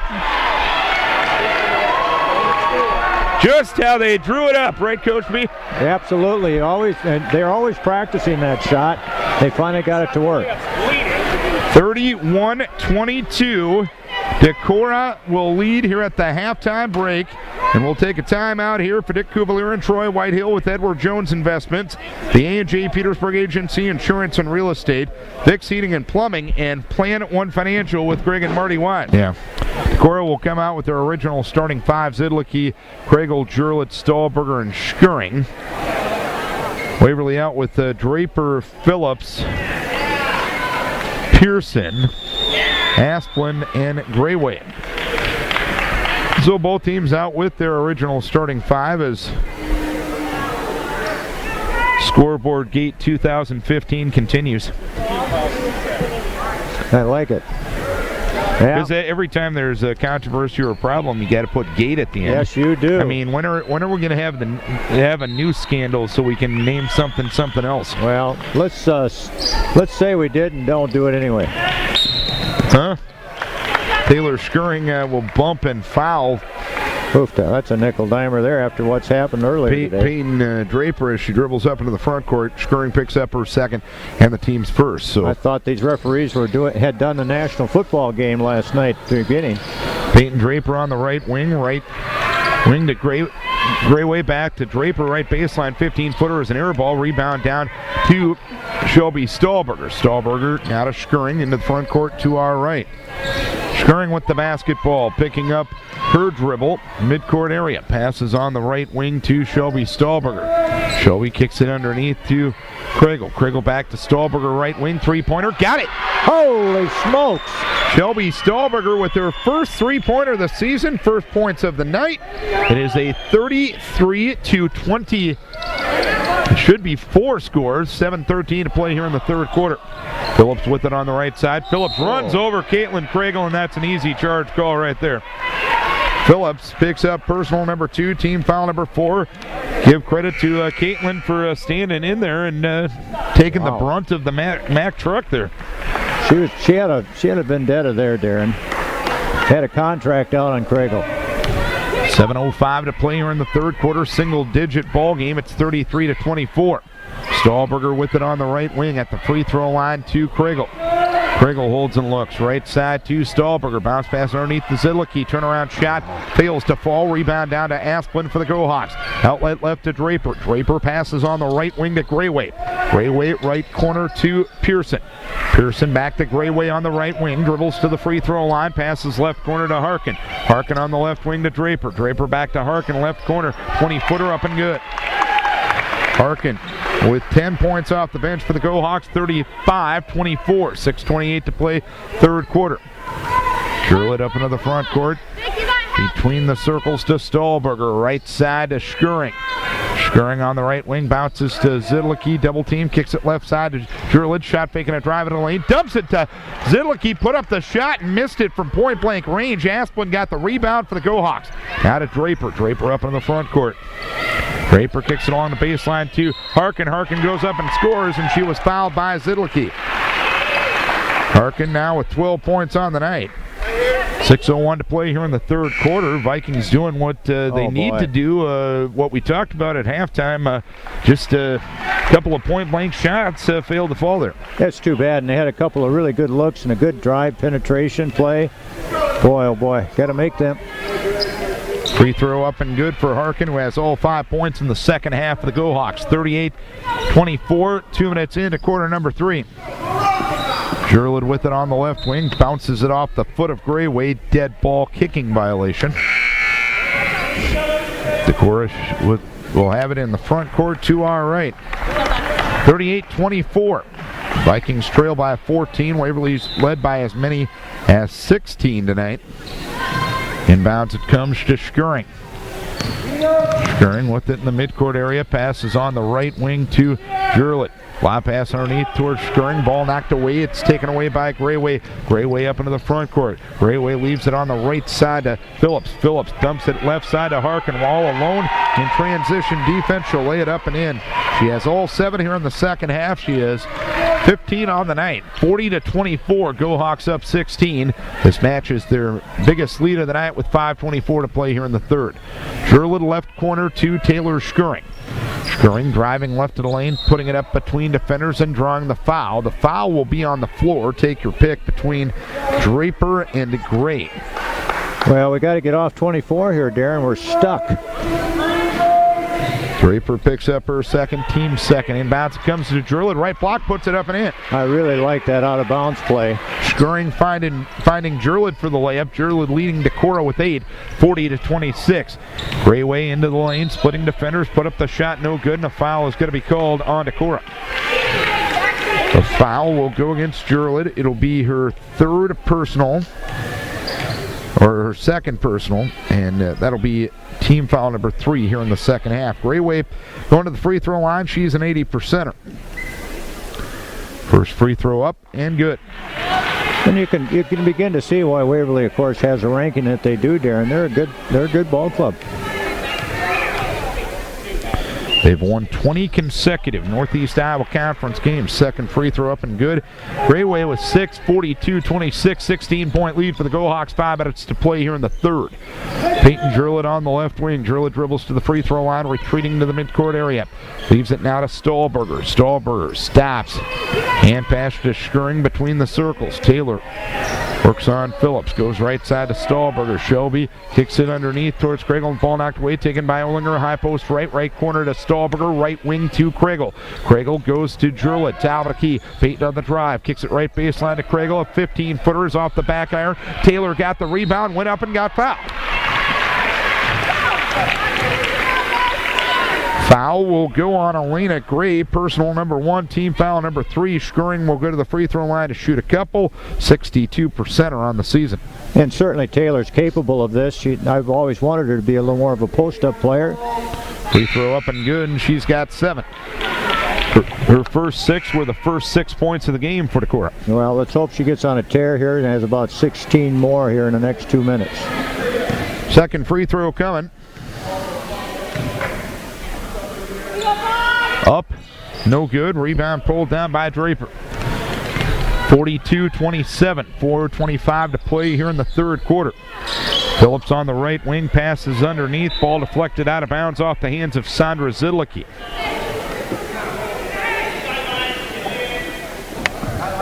Just how they drew it up, right, Coach B? Absolutely. They're always practicing that shot. They finally got it to work. 31-22. Decorah will lead here at the halftime break, and we'll take a timeout here for Dick Cuvalier and Troy Whitehill with Edward Jones Investments, the A&J Petersburg Agency, Insurance and Real Estate, Vic's Heating and Plumbing, and Planet One Financial with Greg and Marty Watt. Yeah. Decorah will come out with their original starting five: Zidlicki, Kregel, Jurlett, Stahlberger, and Scheuring. Waverly out with Draper, Phillips, Pearson, Asplin, and Grayway. So both teams out with their original starting five as Scoreboard Gate 2015 continues. I like it. Because every time there's a controversy or a problem, you got to put Gate at the end. Yes, you do. I mean, when are we going to have a new scandal so we can name something else? Well, let's say we did and don't do it anyway. Huh? Taylor Scheuring will bump and foul. Oof, that's a nickel-dimer there after what's happened earlier today. Peyton Draper, as she dribbles up into the front court. Scheuring picks up her second and the team's first. So I thought these referees had done the national football game last night at the beginning. Peyton Draper on the right wing to Grayway, back to Draper, right baseline, 15-footer is an air ball. Rebound down to Shelby Stahlberger. Stahlberger now to Scheuring into the front court to our right. Scheuring with the basketball, picking up her dribble, midcourt area. Passes on the right wing to Shelby Stahlberger. Shelby kicks it underneath to Kregel. Kregel back to Stahlberger, right wing, three-pointer. Got it! Holy smokes! Shelby Stahlberger with her first three-pointer of the season, first points of the night. It is a 33-20. It should be 4 scores, 7:13 to play here in the third quarter. Phillips with it on the right side. Phillips runs over Caitlin Kregel, and that's an easy charge call right there. Phillips picks up personal number 2, team foul number 4. Give credit to Caitlin for standing in there and taking the brunt of the Mack truck there. She had a vendetta there, Darren. Had a contract out on Kregel. 7:05 to play here in the third quarter. Single-digit ball game. It's 33-24. Stahlberger with it on the right wing at the free throw line to Kregel. Kregel holds and looks. Right side to Stahlberger. Bounce pass underneath the Zidlicki. Turnaround shot. Fails to fall. Rebound down to Asplin for the Go-Hawks. Outlet left to Draper. Draper passes on the right wing to Grayway. Grayway right corner to Pearson. Pearson back to Grayway on the right wing. Dribbles to the free throw line. Passes left corner to Harkin. Harkin on the left wing to Draper. Draper back to Harkin. Left corner. 20-footer up and good. Harkin with 10 points off the bench for the Go-Hawks, 35-24. 6:28 to play, third quarter. Jurlett up into the front court. Between the circles to Stahlberger. Right side to Scheuring. Scheuring on the right wing, bounces to Zidlicki, double team, kicks it left side to Jurlett, shot faking a drive in the lane, dumps it to Zidlicki, put up the shot and missed it from point blank range. Asplin got the rebound for the Go-Hawks. Now to Draper. Draper up in the front court. Draper kicks it along the baseline to Harkin. Harkin goes up and scores, and she was fouled by Zidlicki. Harkin now with 12 points on the night. 6:01 to play here in the third quarter. Vikings doing what they need to do, what we talked about at halftime. Just a couple of point-blank shots failed to fall there. That's too bad, and they had a couple of really good looks and a good drive penetration play. Boy, oh boy, got to make them. Free throw up and good for Harkin, who has all 5 points in the second half of the Go Hawks. 38-24, 2 minutes into quarter number 3. Jurlid with it on the left wing, bounces it off the foot of Grayway. Dead ball kicking violation. Decorah will have it in the front court to our right. 38-24. Vikings trail by 14. Waverly's led by as many as 16 tonight. Inbounds it comes to Skuring. Skuring with it in the midcourt area. Passes on the right wing to Jurlid. Fly pass underneath towards Skuring. Ball knocked away. It's taken away by Grayway. Grayway up into the front court. Grayway leaves it on the right side to Phillips. Phillips dumps it left side to Harkin. All alone in transition defense. She'll lay it up and in. She has all 7 here in the second half. She is 15 on the night. 40-24. Go Hawks up 16. This match is their biggest lead of the night with 5:24 to play here in the third. Jurlid left corner to Taylor Skuring. Skuring driving left of the lane, putting it up between defenders and drawing the foul. The foul will be on the floor. Take your pick between Draper and Gray. Well, we got to get off 24 here, Darren. We're stuck. Draper picks up her second, team second. Inbounds comes to Jurlid. Right block, puts it up and in. I really like that out-of-bounds play. Skuring finding Jurlid for the layup. Jurlid leading Decorah with 8, 40-26. Grayway into the lane, splitting defenders, put up the shot, no good, and a foul is going to be called on Decorah. The foul will go against Jurlid. It'll be her third personal, or her second personal, and that'll be team foul number 3 here in the second half. Grayway going to the free throw line. She's an 80%er. First free throw up and good. And you can begin to see why Waverly, of course, has a ranking that they do, Darren. They're a good ball club. They've won 20 consecutive Northeast Iowa Conference games. Second free throw up and good. Grayway with 6, 42-26, 16-point lead for the Go Hawks. 5 minutes to play here in the third. Peyton Jurlid on the left wing. Jurlid dribbles to the free throw line, retreating to the midcourt area. Leaves it now to Stahlberger. Stahlberger stops. Hand pass to Skuring between the circles. Taylor works on Phillips. Goes right side to Stahlberger. Shelby kicks it underneath towards Kregel. Ball knocked away. Taken by Olinger. High post right corner to Stahlberger. Right wing to Kregel. Kregel goes to Jurlid. Talbot-Key. Peyton on the drive. Kicks it right baseline to Kregel. A 15-footer is off the back iron. Taylor got the rebound. Went up and got fouled. Foul will go on Elena Gray, personal number 1, team foul number 3. Skuring will go to the free throw line to shoot a couple. 62% are on the season. And certainly Taylor's capable of this. I've always wanted her to be a little more of a post-up player. Free throw up and good, and she's got 7. Her first 6 were the first 6 points of the game for Decorah. Well, let's hope she gets on a tear here and has about 16 more here in the next 2 minutes. Second free throw coming. Up, no good. Rebound pulled down by Draper. 42-27, 4:25 to play here in the third quarter. Phillips on the right wing, passes underneath. Ball deflected out of bounds off the hands of Sandra Zidlicki.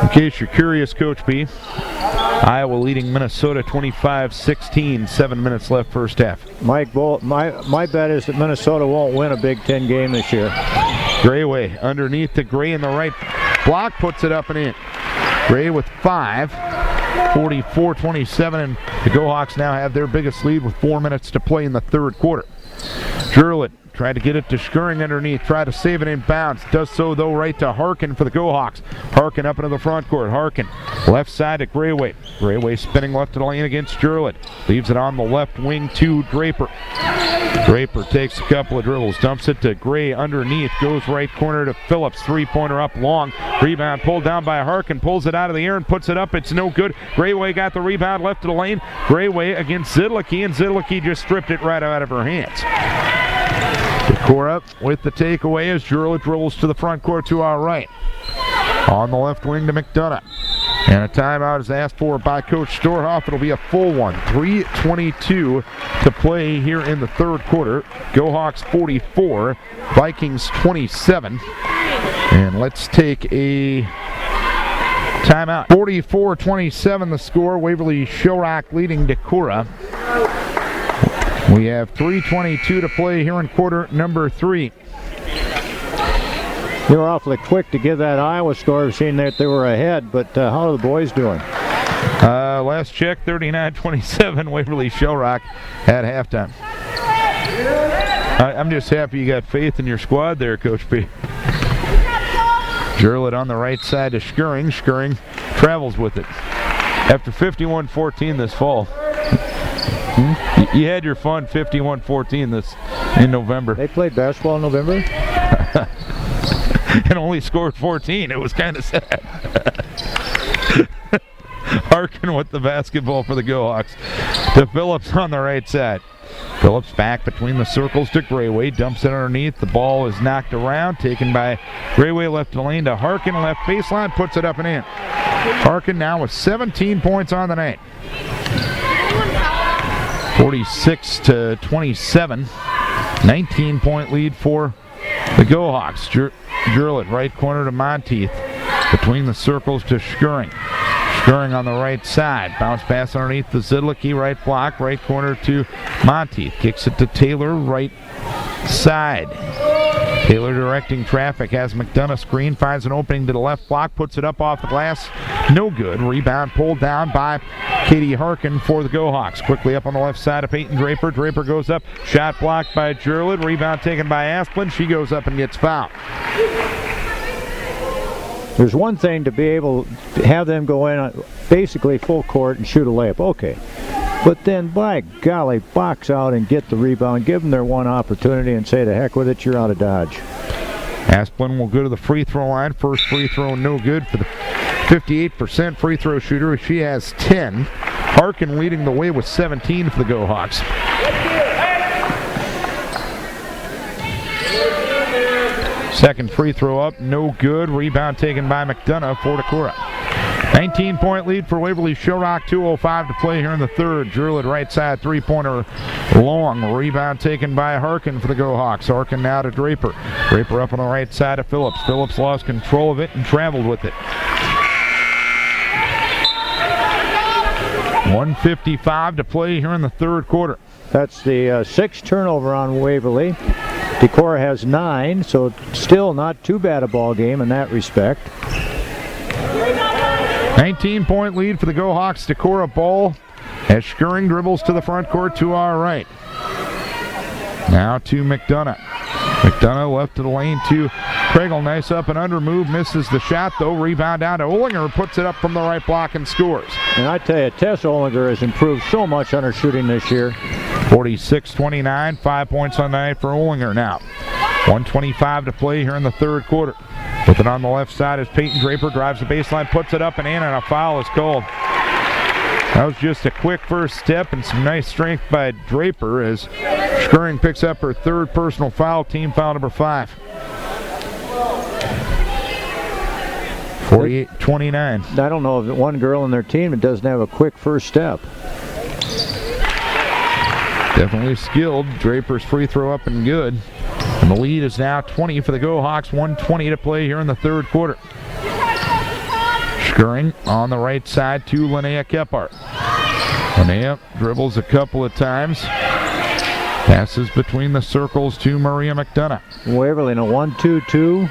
In case you're curious, Coach B, Iowa leading Minnesota 25-16, 7 minutes left first half. Mike, my bet is that Minnesota won't win a Big Ten game this year. Grayway underneath to Gray in the right block, puts it up and in. Gray with 5, 44-27, and the Go Hawks now have their biggest lead with 4 minutes to play in the third quarter. Jurlid tried to get it to Skuring underneath, tried to save it in bounds. Does so, though, right to Harkin for the Go Hawks. Harkin up into the front court. Harkin left side to Grayway. Grayway spinning left to the lane against Jurlid. Leaves it on the left wing to Draper. Draper takes a couple of dribbles, dumps it to Gray underneath, goes right corner to Phillips. Three-pointer up long. Rebound pulled down by Harkin, pulls it out of the air and puts it up. It's no good. Grayway got the rebound left to the lane. Grayway against Zidlicki, and Zidlicki just stripped it right out of her hands. Decorah with the takeaway as Jurla dribbles to the front court to our right. On the left wing to McDonough. And a timeout is asked for by Coach Storhoff. It'll be a full one. 3:22 to play here in the third quarter. Go Hawks 44, Vikings 27. And let's take a timeout. 44-27 the score. Waverly Shell Rock leading Decorah. We have 3:22 to play here in quarter number 3. You were awfully quick to give that Iowa score, seeing that they were ahead, but how are the boys doing? Last check, 39-27, Waverly Shell Rock at halftime. I'm just happy you got faith in your squad there, Coach P. Jurlet on the right side to Skuring. Skuring travels with it. After 51-14 this fall. You had your fun 51-14 this in November. They played basketball in November? And only scored 14. It was kind of sad. Harkin with the basketball for the Go Hawks. To Phillips on the right side. Phillips back between the circles to Grayway. Dumps it underneath. The ball is knocked around. Taken by Grayway left to lane to Harkin. Left baseline. Puts it up and in. Harkin now with 17 points on the night. 46-27. 19-point lead for the Go Hawks. Jurlet right corner to Monteith. Between the circles to Skuring. Skuring on the right side. Bounce pass underneath the Zidlicki. Right block. Right corner to Monteith. Kicks it to Taylor. Right side. Taylor directing traffic. Has McDonough screen. Finds an opening to the left block. Puts it up off the glass. No good. Rebound pulled down by Katie Harkin for the Go Hawks. Quickly up on the left side of Peyton Draper. Draper goes up. Shot blocked by Jurlet. Rebound taken by Asplin. She goes up and gets fouled. There's one thing to be able to have them go in basically full court and shoot a layup. Okay. But then, by golly, box out and get the rebound. Give them their one opportunity and say, to heck with it, you're out of Dodge. Asplin will go to the free throw line. First free throw no good for the 58% free throw shooter. She has 10. Harkin leading the way with 17 for the Go Hawks. Second free throw up, no good. Rebound taken by McDonough for Decorah. 19-point lead for Waverly Shell Rock. 2:05 to play here in the third. Jurlet right side three-pointer long. Rebound taken by Harkin for the Go Hawks. Harkin now to Draper. Draper up on the right side of Phillips. Phillips lost control of it and traveled with it. 1:55 to play here in the third quarter. That's the sixth turnover on Waverly. Decorah has 9, so still not too bad a ball game in that respect. 19-point lead for the Go Hawks. Decorah ball as Skuring dribbles to the front court to our right. Now to McDonough. McDonough left to the lane to Pregel. Nice up and under move. Misses the shot though. Rebound down to Olinger. Puts it up from the right block and scores. And I tell you, Tess Olinger has improved so much on her shooting this year. 46-29. 5 points on the night for Olinger now. 1:25 to play here in the third quarter. With it on the left side as Peyton Draper drives the baseline, puts it up and in, and a foul is called. That was just a quick first step and some nice strength by Draper as Skuring picks up her third personal foul, team foul number 5. 48-29. I don't know of one girl in their team that doesn't have a quick first step. Definitely skilled. Draper's free throw up and good. And the lead is now 20 for the Go Hawks. 1:20 to play here in the third quarter. Skuring on the right side to Linnea Kephart. Linnea dribbles a couple of times. Passes between the circles to Maria McDonough. Waverly in a 1-2-2.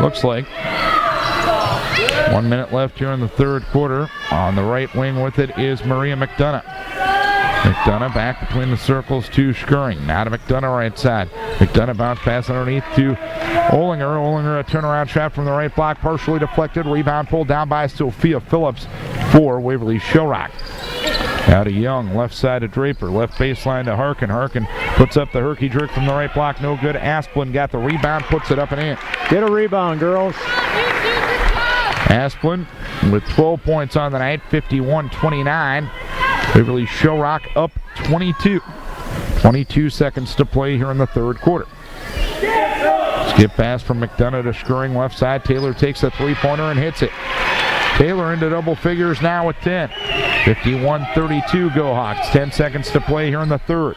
Looks like. 1 minute left here in the third quarter. On the right wing with it is Maria McDonough. McDonough back between the circles to Skuring. Now to McDonough right side. McDonough bounce pass underneath to Olinger. Olinger a turnaround shot from the right block. Partially deflected. Rebound pulled down by Sophia Phillips for Waverly Shell Rock. Now to Young. Left side to Draper. Left baseline to Harkin. Harkin puts up the herky jerk from the right block. No good. Asplin got the rebound. Puts it up and in. Get a rebound, girls. Asplin with 12 points on the night. 51-29. Waverly Shell Rock up 22. 22 seconds to play here in the third quarter. Skip pass from McDonough to Skirring left side. Taylor takes a three-pointer and hits it. Taylor into double figures now with 10. 51-32 Go Hawks. 10 seconds to play here in the third.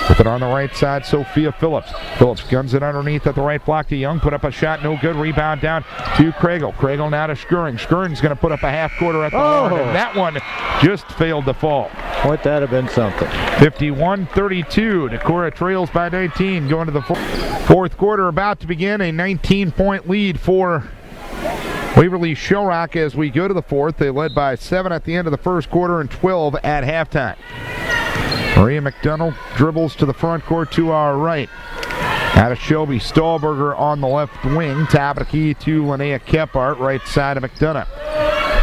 With it on the right side, Sophia Phillips. Phillips guns it underneath at the right block to Young. Put up a shot, no good. Rebound down to Kregel. Kregel now to Skirring. Skirring's going to put up a half-quarter at the horn, and that one just failed to fall. Would that have been something? 51-32. Decorah trails by 19. Going to the fourth quarter, about to begin. A 19-point lead for Waverly Shell Rock as we go to the fourth. They led by 7 at the end of the first quarter and 12 at halftime. Maria McDonald dribbles to the front court to our right. Out of Shelby Stahlberger on the left wing. Top of the key to Linnea Kephart, right side of McDonough.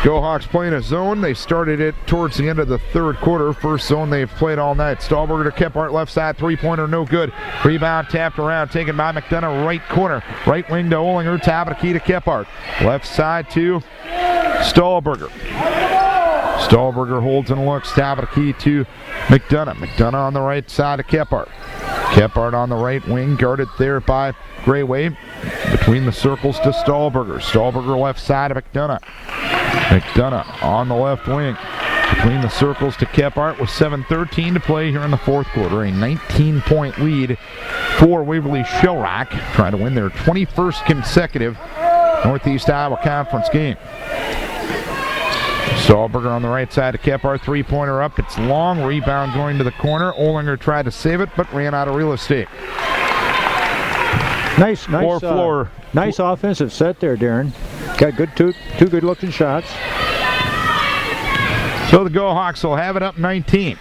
Go Hawks playing a zone. They started it towards the end of the third quarter. First zone they've played all night. Stahlberger to Kephart, left side, three-pointer, no good. Rebound tapped around, taken by McDonough, right corner. Right wing to Olinger, top of the key to Kephart. Left side to Stahlberger. Stahlberger holds and looks, top of the key to McDonough. McDonough on the right side of Kephart. Kephart on the right wing, guarded there by Grayway. Between the circles to Stahlberger. Stahlberger left side of McDonough. McDonough on the left wing. Between the circles to Kephart with 7:13 to play here in the fourth quarter. A 19-point lead for Waverly Shell Rock, trying to win their 21st consecutive Northeast Iowa Conference game. Stahlberger on the right side of Kephart, three-pointer up. It's long, rebound going to the corner. Olinger tried to save it, but ran out of real estate. Nice offensive set there, Darren. Got good two good-looking shots. So the Go Hawks will have it up 19.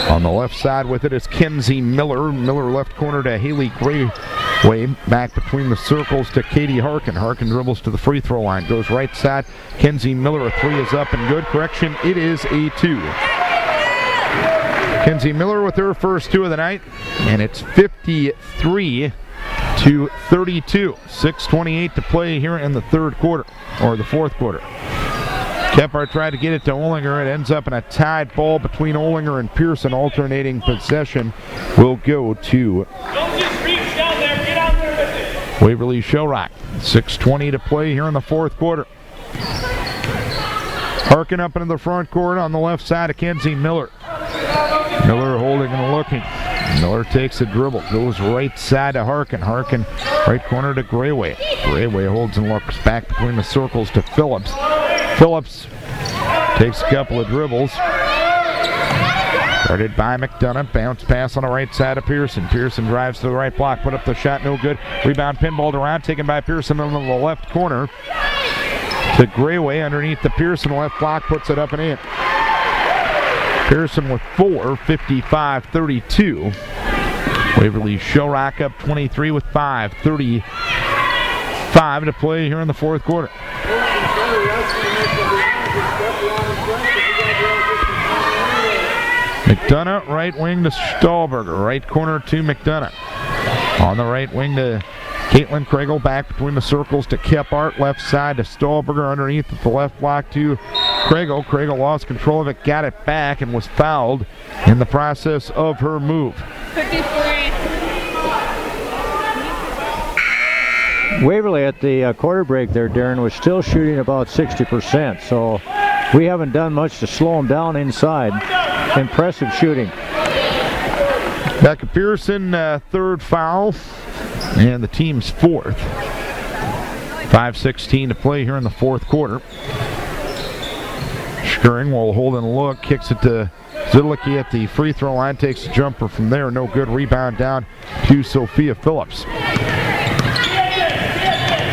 On the left side with it is Kenzie Miller. Miller left corner to Haley Grayway. Back between the circles to Katie Harkin. Harkin dribbles to the free throw line. Goes right side. Kenzie Miller, a three is up and good. Correction, it is a two. Kenzie Miller with her first two of the night. And it's 53-32. 6:28 to play here in the third quarter, or the fourth quarter. Kephart tried to get it to Olinger. It ends up in a tied ball between Olinger and Pearson. Alternating possession will go to Waverly Shell Rock. 6:20 to play here in the fourth quarter. Harkin up into the front court on the left side of Kenzie Miller. Miller holding and looking. Miller takes a dribble, goes right side to Harkin. Harkin, right corner to Grayway. Grayway holds and looks back between the circles to Phillips. Phillips takes a couple of dribbles. Guarded by McDonough. Bounce pass on the right side of Pearson. Pearson drives to the right block, put up the shot, no good. Rebound pinballed around, taken by Pearson on the left corner to Grayway underneath the Pearson left block, puts it up and in. Pearson with 4, 55-32. Waverly Shell Rock up 23 with 5, 35 to play here in the fourth quarter. McDonough, right wing to Stahlberger, right corner to McDonough. On the right wing to Caitlin Kregel, back between the circles to Kephart, left side to Stahlberger, underneath at the left block to Kregel. Kregel lost control of it, got it back, and was fouled in the process of her move. 53. Waverly at the quarter break there, Darren, was still shooting about 60%, so we haven't done much to slow them down inside. Impressive shooting. Becca Pearson, third foul, and the team's fourth. 5:16 to play here in the fourth quarter. Skirring will hold and look, kicks it to Zidlicki at the free throw line, takes a jumper from there, no good. Rebound down to Sophia Phillips.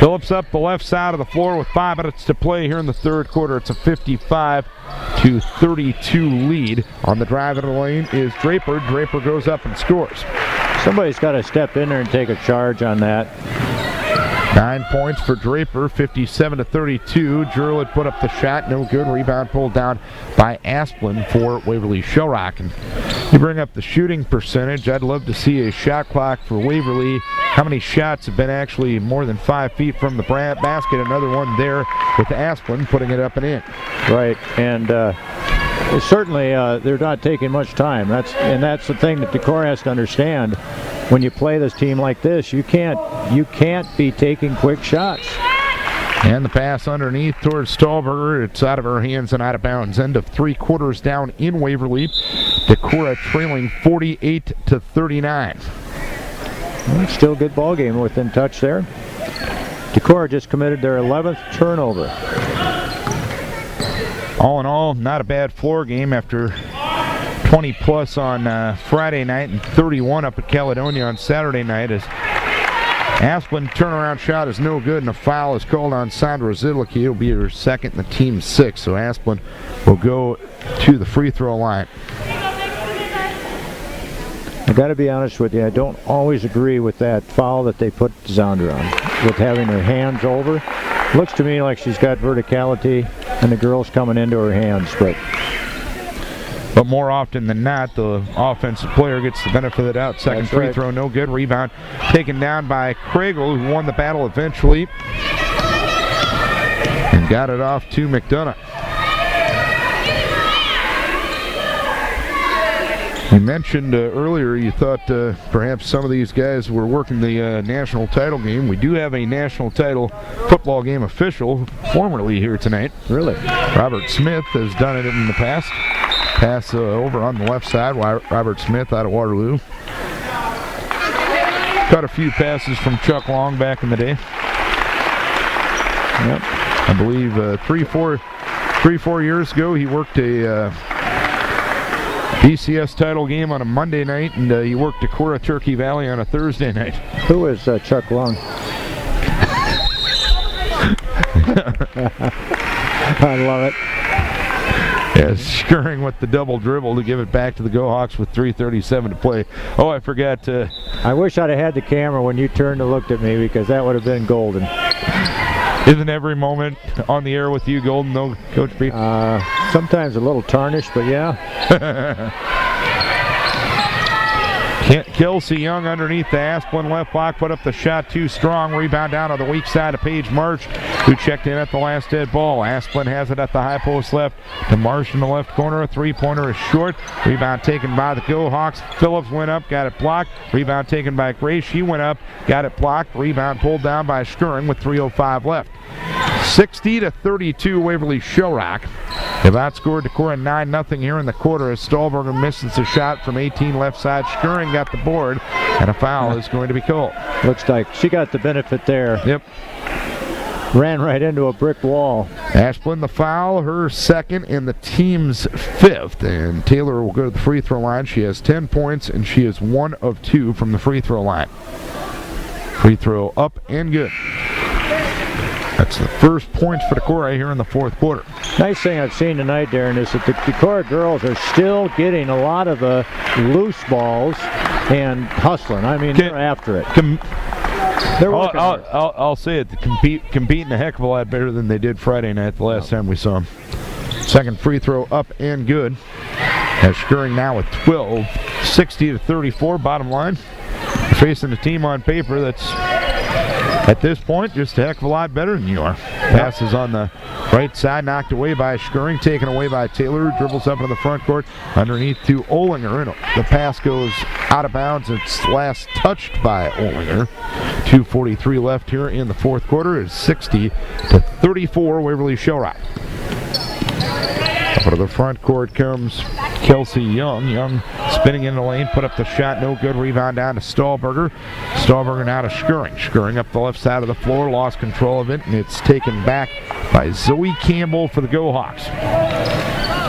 Phillips up the left side of the floor with 5 minutes to play here in the third quarter. It's a 55-32 lead. On the drive in the lane is Draper. Draper goes up and scores. Somebody's got to step in there and take a charge on that. 9 points for Draper, 57-32. Jurlid put up the shot, no good. Rebound pulled down by Asplin for Waverly Shell Rock. And you bring up the shooting percentage. I'd love to see a shot clock for Waverly. How many shots have been actually more than 5 feet from the basket? Another one there with Asplin putting it up and in. Right, and certainly they're not taking much time. That's the thing that Decorah has to understand. When you play this team like this, you can't be taking quick shots. And the pass underneath towards Stahlberger. It's out of her hands and out of bounds. End of 3 quarters down in Waverly. Decorah trailing 48-39. Well, still a good ball game within touch there. Decorah just committed their 11th turnover. All in all, not a bad floor game after 20 plus on Friday night and 31 up at Caledonia on Saturday night. As Asplin turnaround shot is no good, and a foul is called on Sandra Zidlicki. It'll be her second and the team's 6th, so Asplin will go to the free throw line. I got to be honest with you, I don't always agree with that foul that they put Zandra on, with having her hands over. Looks to me like she's got verticality and the girl's coming into her hands, but more often than not, the offensive player gets the benefit of the doubt. Second That's free right. throw, no good. Rebound taken down by Kragel, who won the battle eventually and got it off to McDonough. You mentioned earlier you thought perhaps some of these guys were working the national title game. We do have a national title football game official formerly here tonight. really. Robert Smith has done it in the past. Pass over on the left side. Robert Smith out of Waterloo. Caught a few passes from Chuck Long back in the day. Yep. I believe 3-4 years ago he worked a BCS title game on a Monday night, and he worked Decorah Turkey Valley on a Thursday night. Who is Chuck Long? I love it. Yeah, scurrying with the double dribble to give it back to the Go-Hawks with 3:37 to play. Oh, I forgot. I wish I'd have had the camera when you turned and looked at me, because that would have been golden. Isn't every moment on the air with you golden, though, Coach B? Sometimes a little tarnished, but yeah. Kelsey Young underneath the Asplin left block, put up the shot too strong. Rebound down on the weak side of Paige Marsh, who checked in at the last dead ball. Asplin has it at the high post left to Marsh in the left corner. A three-pointer is short. Rebound taken by the Go-Hawks. Phillips went up, got it blocked. Rebound taken by Gray. She went up, got it blocked. Rebound pulled down by Schuring with 3:05 left. 60-32 Waverly Shell Rock. They've outscored Decorah 9-0 here in the quarter as Stahlberger misses a shot from 18 left side. Schuring got the board, and a foul is going to be called. Looks like she got the benefit there. Yep. Ran right into a brick wall. Asplin the foul, her second and the team's 5th. And Taylor will go to the free throw line. She has 10 points, and she is 1 of 2 from the free throw line. Free throw up and good. That's the first points for Decorah here in the 4th quarter. Nice thing I've seen tonight, Darren, is that the Decorah girls are still getting a lot of loose balls and hustling. I mean, they're after it. They're working hard. I'll say it. Competing a heck of a lot better than they did Friday night, the last time we saw them. Second free throw up and good. As Schuring now with 12. 60-34, bottom line. Facing a team on paper that's, at this point, just a heck of a lot better than you are. Passes on the right side, knocked away by Schuring, taken away by Taylor, who dribbles up into the front court, underneath to Olinger, and the pass goes out of bounds. It's last touched by Olinger. 2:43 left here in the 4th quarter. It's 60-34 Waverly Shell Rock. Up to the front court comes Kelsey Young. Young spinning in the lane, put up the shot, no good. Rebound down to Stahlberger. Stahlberger now to Schuring. Schuring up the left side of the floor, lost control of it, and it's taken back by Zoe Campbell for the Go-Hawks.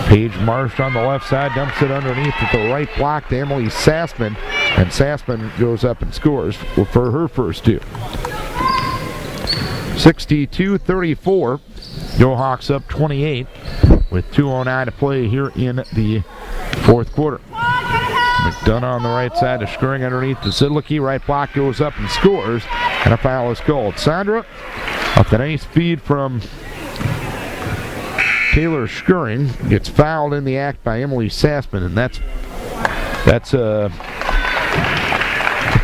Paige Marsh on the left side, dumps it underneath at the right block to Emily Sassman, and Sassman goes up and scores for her first 2. 62-34. Go-Hawks up 28 with 2:09 to play here in the 4th quarter. McDonough on the right side to Schuring underneath the Zidlicki. Right block goes up and scores, and a foul is called. Sandra, off the nice feed from Taylor Schuring, gets fouled in the act by Emily Sassman, and that's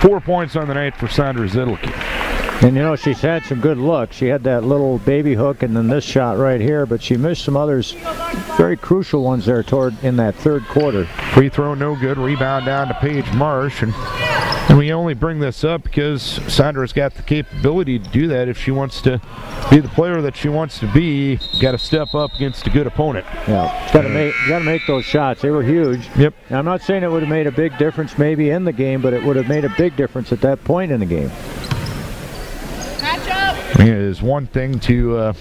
4 points on the night for Sandra Zidlicki. And she's had some good looks. She had that little baby hook and then this shot right here, but she missed some others, very crucial ones there in that third quarter. Free throw no good. Rebound down to Paige Marsh. And we only bring this up because Sandra's got the capability to do that if she wants to be the player that she wants to be. Got to step up against a good opponent. Yeah, got to make those shots. They were huge. Yep. Now, I'm not saying it would have made a big difference maybe in the game, but it would have made a big difference at that point in the game. It is one thing to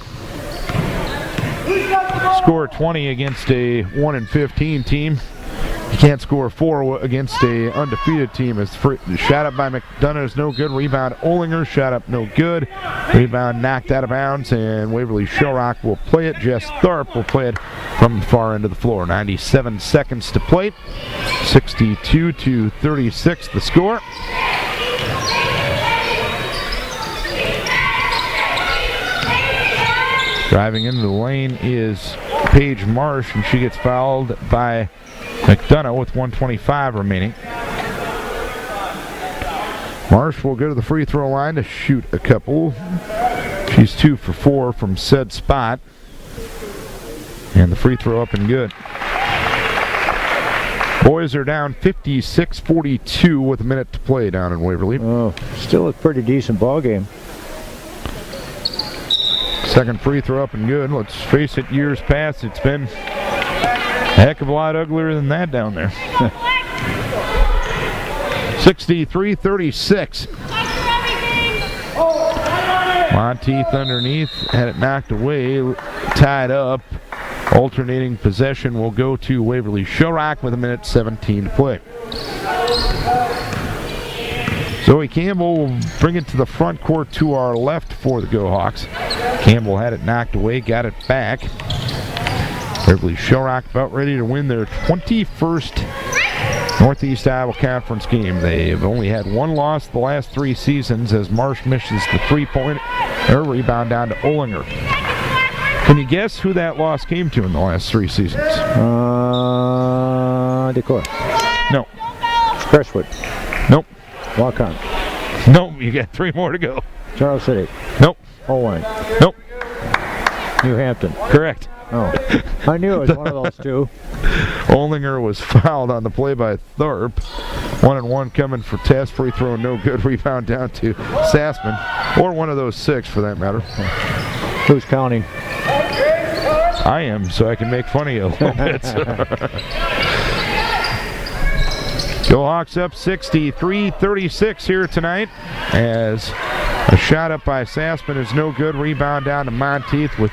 score 20 against a 1-15 team. You can't score 4 against a undefeated team. As shot up by McDonough is no good. Rebound Olinger, shot up no good. Rebound knocked out of bounds, and Waverly Shell Rock will play it. Jess Tharp will play it from the far end of the floor. 97 seconds to play. 62-36 the score. Driving into the lane is Paige Marsh, and she gets fouled by McDonough with 1:25 remaining. Marsh will go to the free throw line to shoot a couple. She's 2 for 4 from said spot. And the free throw up and good. Boys are down 56-42 with a minute to play down in Waverly. Oh, still a pretty decent ball game. Second free throw up and good. Let's face it, years past, it's been a heck of a lot uglier than that down there. 63-36. Monteith underneath, had it knocked away, tied up. Alternating possession will go to Waverly Shell Rock with 1:17 to play. Zoe Campbell will bring it to the front court to our left for the Go Hawks. Campbell had it knocked away, got it back. Waverly Shell Rock about ready to win their 21st Northeast Iowa Conference game. They've only had one loss the last 3 seasons as Marsh misses the 3-point. Her rebound down to Olinger. Can you guess who that loss came to in the last 3 seasons? Decorah. No. Crestwood. Nope. Walk-on. Nope, you got 3 more to go. Charles City. Nope. Owen. Nope. New Hampton. Correct. Oh, I knew it was one of those two. Olinger was fouled on the play by Tharp. 1-and-1 coming for Tess. Free throw no good. Rebound down to Sassman. Or one of those 6 for that matter. Who's counting? I am, so I can make fun of you a little bit. Go Hawks up 63-36 here tonight as a shot up by Sassman is no good. Rebound down to Monteith with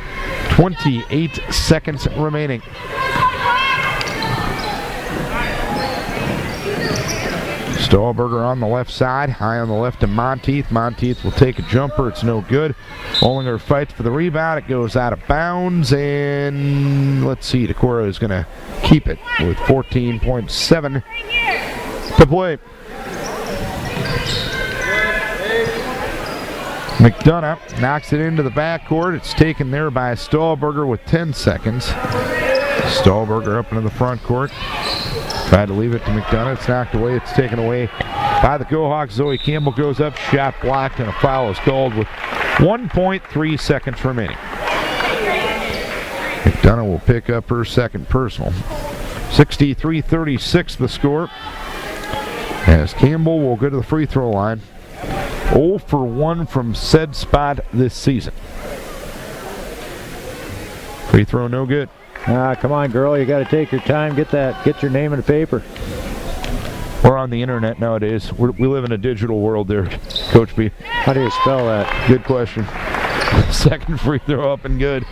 28 seconds remaining. Stahlberger on the left side, high on the left to Monteith. Monteith will take a jumper, it's no good. Olinger fights for the rebound, it goes out of bounds, and let's see, Decorah is going to keep it with 14.7 to play. McDonough knocks it into the backcourt. It's taken there by Stahlberger with 10 seconds. Stahlberger up into the front court. Tried to leave it to McDonough. It's knocked away. It's taken away by the Go Hawks. Zoe Campbell goes up, shot blocked, and a foul is called with 1.3 seconds remaining. McDonough will pick up her second personal. 63-36 the score. As Campbell will go to the free throw line. 0 for 1 from said spot this season. Free throw no good. Come on, girl. You got to take your time. Get your name in the paper. We're on the internet nowadays. We live in a digital world there, Coach B. How do you spell that? Good question. Second free throw up and good.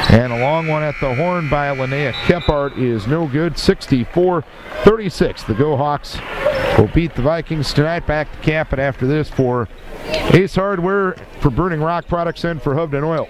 And a long one at the horn by Linnea Kephart is no good. 64-36. The Go Hawks will beat the Vikings tonight. Back to cap it after this for Ace Hardware, for Burning Rock Products, and for Hovden Oil.